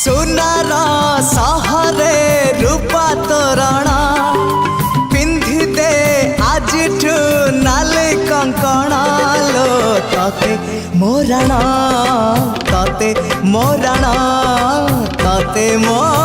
सुनार सहरे रूपा तोरण पिंधि दे आज नाली कंकण लो तते मोरण तते मोरण तते मोरण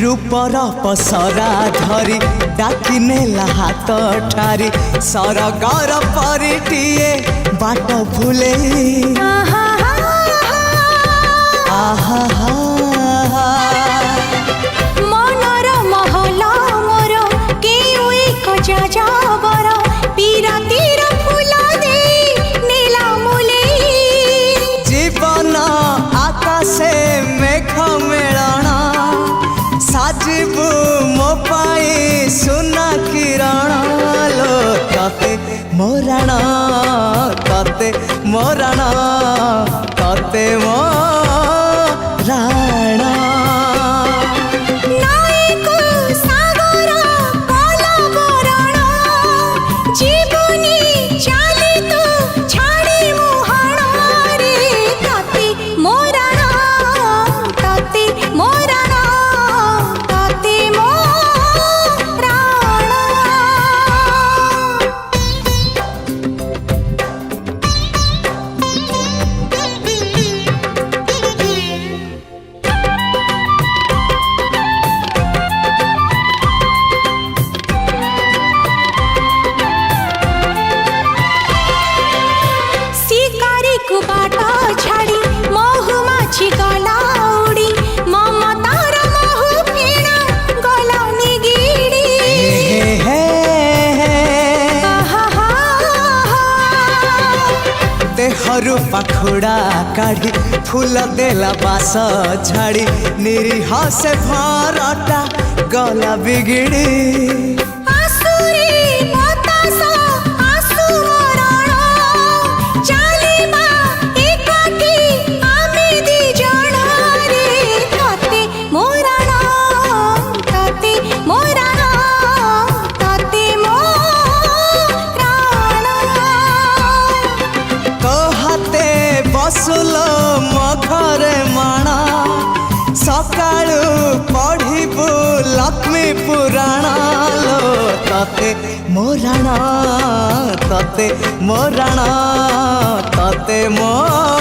रूपर पसरा धरी डाकी नेला हाथ ठारी सरगर परिटिए बाट भूले मनर महल मोर केउ एक जाबर पीरातीर फूल दे नीला मुले जीवन आकाशे मेघ मेलण साजिबु मो पाई सुना किरण लो तते मोरण तते मोरण तते मोरण नायको सागर कलबरण जीवनी चाली तू छाड़ी मुहाण रे तते मोरण तते मोरण तते मोरण शिकारी को बाट छाड़ी महु माछी गला उड़ी ममतार महु फेण गला निगिड़ी देहरु पाखुड़ा काढ़ी फूल देला बास झाड़ी निरीह से भरटा गला बिगिड़ी आसुरी बतास आसु मरण चालिबा एकाकी आमे दी जण रे तते मोरण तते मोरण तते मोरण तो हाथे बसुल मो घरे माणा सकाळु पढ़िबु लक्ष्मी पुराण लो तते मोरण तते मोरण तते मोरण।